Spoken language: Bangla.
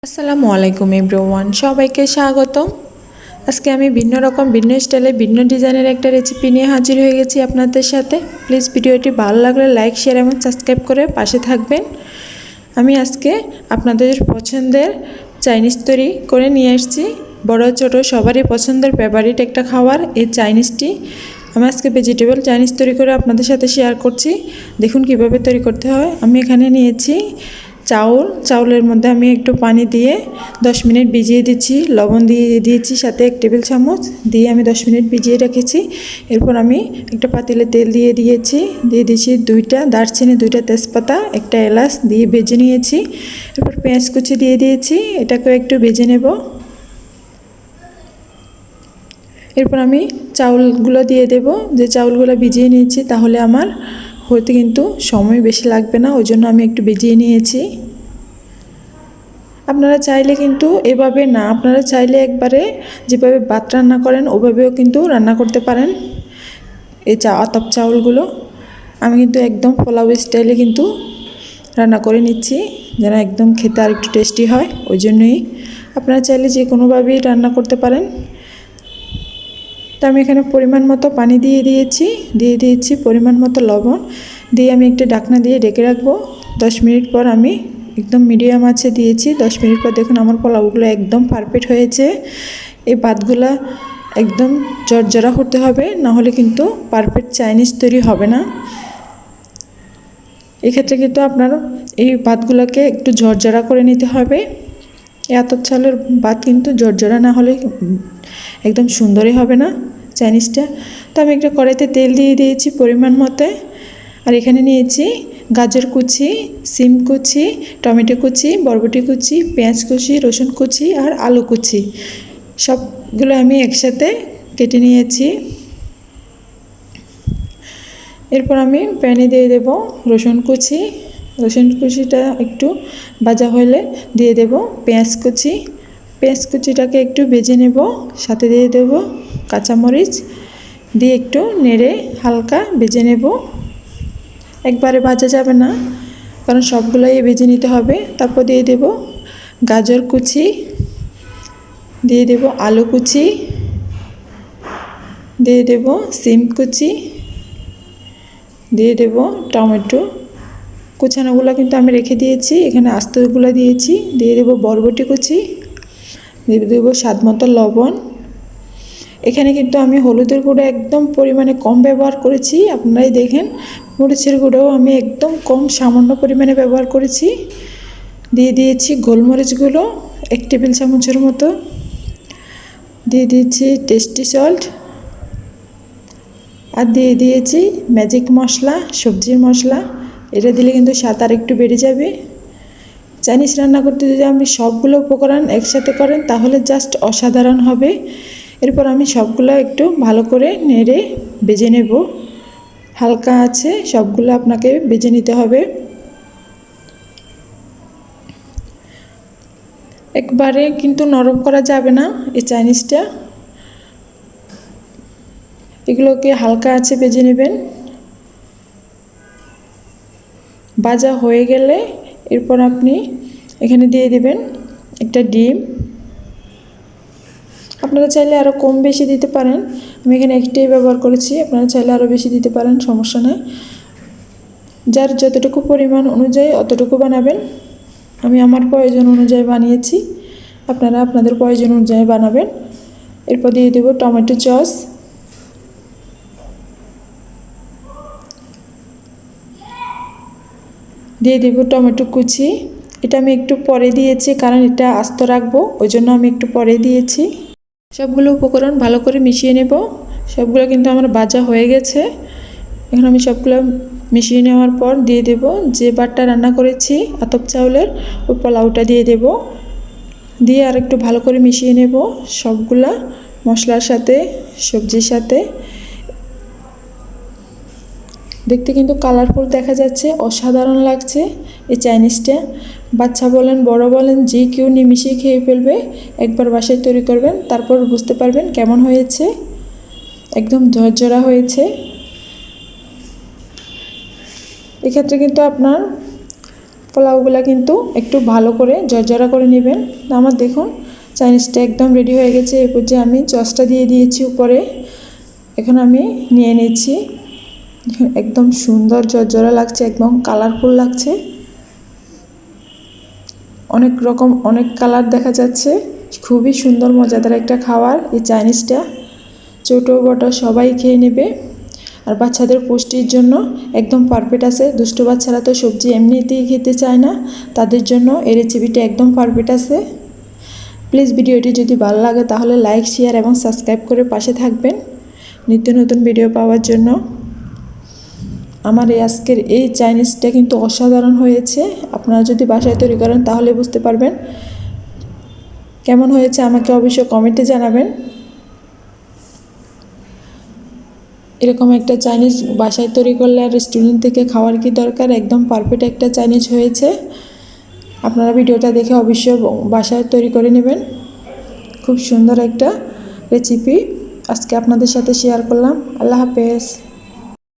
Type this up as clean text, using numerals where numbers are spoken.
আসসালামু আলাইকুম এভরিওয়ান, সবাইকে স্বাগতম। আজকে আমি ভিন্ন রকম ভিন্ন স্টাইলে ভিন্ন ডিজাইনের একটা রেসিপি নিয়ে হাজির হয়ে গেছি আপনাদের সাথে। প্লিজ ভিডিওটি ভালো লাগলে লাইক, শেয়ার এবং সাবস্ক্রাইব করে পাশে থাকবেন। আমি আজকে আপনাদের পছন্দের চাইনিজ তৈরি করে নিয়ে এসেছি। বড় ছোট সবারই পছন্দের ফেভারিট একটা খাবার এই চাইনিজটি। আমি আজকে ভেজিটেবল চাইনিজ তৈরি করে আপনাদের সাথে শেয়ার করছি। দেখুন কিভাবে তৈরি করতে হয়। আমি এখানে নিয়েছি চাউলের মধ্যে আমি একটু পানি দিয়ে 10 মিনিট ভিজিয়ে দিচ্ছি, লবণ দিয়ে দিয়েছি সাথে 1 টেবিল চামচ দিয়ে আমি 10 মিনিট ভিজিয়ে রেখেছি। এরপর আমি একটা পাতিলে তেল দিয়ে দিয়েছি 2টা দারচিনি, 2টা তেজপাতা, একটা এলাচ দিয়ে ভেজে নিয়েছি। এরপর পেঁয়াজ কুচি দিয়ে দিয়েছি, এটাকেও একটু ভেজে নেব। এরপর আমি চাউলগুলো দিয়ে দেব। যে চাউলগুলো ভিজিয়ে নিয়েছি তাহলে আমার হতে কিন্তু সময় বেশি লাগবে না, ওই জন্য আমি একটু ভিজিয়ে নিয়েছি। আপনারা চাইলে কিন্তু এভাবে না, আপনারা চাইলে একবারে যেভাবে ভাত রান্না করেন ওভাবেও কিন্তু রান্না করতে পারেন এই আতপ চাউলগুলো। আমি কিন্তু একদম পোলাও স্টাইলে কিন্তু রান্না করে নিচ্ছি, যেন একদম খেতে আর একটু টেস্টি হয়। ওই জন্যই আপনারা চাইলে যে কোনোভাবেই রান্না করতে পারেন। তো আমি এখানে পরিমাণ মতো পানি দিয়ে দিয়েছি পরিমাণ মতো লবণ দিয়ে আমি একটা ঢাকনা দিয়ে ঢেকে রাখবো। 10 মিনিট পর আমি একদম মিডিয়াম আঁচে দিয়েছি। 10 মিনিট পর দেখুন আমার পোলাওগুলো একদম পারফেক্ট হয়েছে। এই ভাতগুলা একদম জর্জরা হতে হবে, না হলে কিন্তু পারফেক্ট চাইনিজ তৈরি হবে না। এক্ষেত্রে কিন্তু আপনার এই ভাতগুলোকে একটু ঝরঝরা করে নিতে হবে। এই আতপ চালের ভাত কিন্তু ঝরঝরা না হলে একদম সুন্দরই হবে না চাইনিজটা। তো আমি একটা কড়াইতে তেল দিয়ে দিয়েছি পরিমাণ মতো। আর এখানে নিয়েছি গাজর কুচি, সিম কুচি, টমেটো কুচি, বরবটি কুচি, পেঁয়াজ কুচি, রসুন কুচি আর আলু কুচি, সবগুলো আমি একসাথে কেটে নিয়েছি। এরপর আমি প্যানে দিয়ে দেব রসুন কুচিটা একটু ভাজা হলে দিয়ে দেব পেঁয়াজ কুচিটাকে একটু ভেজে নেব। সাথে দিয়ে দেব কাঁচামরিচ দিয়ে একটু নেড়ে হালকা ভেজে নেব। একবারে ভাজা যাবে না, কারণ সবগুলোই ভেজে নিতে হবে। তারপর দিয়ে দেব গাজর কুচি, দিয়ে দেব আলু কুচি, দিয়ে দেব সিম কুচি, দিয়ে দেব টমেটো কুচানোগুলো কিন্তু আমি রেখে দিয়েছি, এখানে আস্তগুলো দিয়েছি। দিয়ে দেব বরবটি কুচি, দিয়ে দেব স্বাদ মতো লবণ। এখানে কিন্তু আমি হলুদের গুঁড়ো একদম পরিমাণে কম ব্যবহার করেছি, আপনারাই দেখেন। মরিচের গুঁড়োও আমি একদম কম সামান্য পরিমাণে ব্যবহার করেছি। দিয়ে দিয়েছি গোলমরিচগুলো 1 টেবিল চামচের মতো, দিয়ে দিয়েছি টেস্টি সল্ট, আর দিয়ে দিয়েছি ম্যাজিক মশলা, সবজির মশলা। এটা দিলে কিন্তু স্বাদ আর একটু বেড়ে যাবে। চাইনিজ রান্না করতে যদি আপনি সবগুলো উপকরণ একসাথে করেন তাহলে জাস্ট অসাধারণ হবে। এরপর আমি সবগুলো একটু ভালো করে নেড়ে ভেজে নেব। হালকা আছে সবগুলো আপনাকে ভেজে নিতে হবে। একবারে কিন্তু নরম করা যাবে না এই চাইনিজটা, এগুলোকে হালকা আছে ভেজে নেবেন। ভাজা হয়ে গেলে এরপর আপনি এখানে দিয়ে দেবেন একটা ডিম। আপনারা চাইলে আরও কম বেশি দিতে পারেন, আমি এখানে একটাই ব্যবহার করেছি, আপনারা চাইলে আরও বেশি দিতে পারেন, সমস্যা নেই। যার যতটুকু পরিমাণ অনুযায়ী অতটুকু বানাবেন। আমি আমার প্রয়োজন অনুযায়ী বানিয়েছি, আপনারা আপনাদের প্রয়োজন অনুযায়ী বানাবেন। এরপর দিয়ে দেব টমেটো সস, দিয়ে দেব টমেটো কুচি। এটা আমি একটু পরে দিয়েছি, কারণ এটা আস্ত রাখবো, ওই জন্য আমি একটু পরে দিয়েছি। সবগুলো উপকরণ ভালো করে মিশিয়ে নেব। সবগুলো কিন্তু আমার ভাজা হয়ে গেছে। এখন আমি সবগুলো মিশিয়ে নেওয়ার পর দিয়ে দেব যে ভাতটা রান্না করেছি আতপ চাউলের, ওই পোলাওটা দিয়ে দেব। দিয়ে আর একটু ভালো করে মিশিয়ে নেব সবগুলা মশলার সাথে, সবজির সাথে। দেখতে কিন্তু কালারফুল দেখা যাচ্ছে, অসাধারণ লাগছে এই চাইনিজটা। বাচ্চা বলেন বড় বলেন যে কেউ নিমিশেই খেয়ে ফেলবে। একবার বাসায় তৈরি করবেন, তারপর বুঝতে পারবেন কেমন হয়েছে। একদম ঝরঝরা হয়েছে। এক্ষেত্রে কিন্তু আপনার পোলাওগুলো কিন্তু একটু ভালো করে জর্জরা করে নেবেন। আমার দেখুন চাইনিজটা একদম রেডি হয়ে গেছে। এরপর যে আমি সসটা দিয়ে দিয়েছি উপরে, এখন আমি নিয়ে নিচ্ছি। একদম সুন্দর জর্জরা লাগছে, একদম কালারফুল লাগছে, অনেক রকম অনেক কালার দেখা যাচ্ছে। খুবই সুন্দর মজাদার একটা খাবার এই চাইনিজটা, ছোটো বড় সবাই খেয়ে নেবে। আর বাচ্চাদের পুষ্টির জন্য একদম পারফেক্ট আছে। দুষ্টু বাচ্চারা তো সবজি এমনিতেই খেতে চায় না, তাদের জন্য এই রেসিপিটা একদম পারফেক্ট আছে। প্লিজ ভিডিওটি যদি ভালো লাগে তাহলে লাইক, শেয়ার এবং সাবস্ক্রাইব করে পাশে থাকবেন নিত্য নতুন ভিডিও পাওয়ার জন্য। আমার এই আজকের এই চাইনিজটা কিন্তু অসাধারণ হয়েছে। আপনারা যদি বাসায় তৈরি করেন তাহলে বুঝতে পারবেন কেমন হয়েছে, আমাকে অবশ্যই কমেন্টে জানাবেন। এরকম একটা চাইনিজ বাসায় তৈরি করলে আর রেস্টুরেন্ট থেকে খাওয়ার কি দরকার, একদম পারফেক্ট একটা চাইনিজ হয়েছে। আপনারা ভিডিওটা দেখে অবশ্যই বাসায় তৈরি করে নেবেন। খুব সুন্দর একটা রেসিপি আজকে আপনাদের সাথে শেয়ার করলাম। আল্লাহ হাফেজ।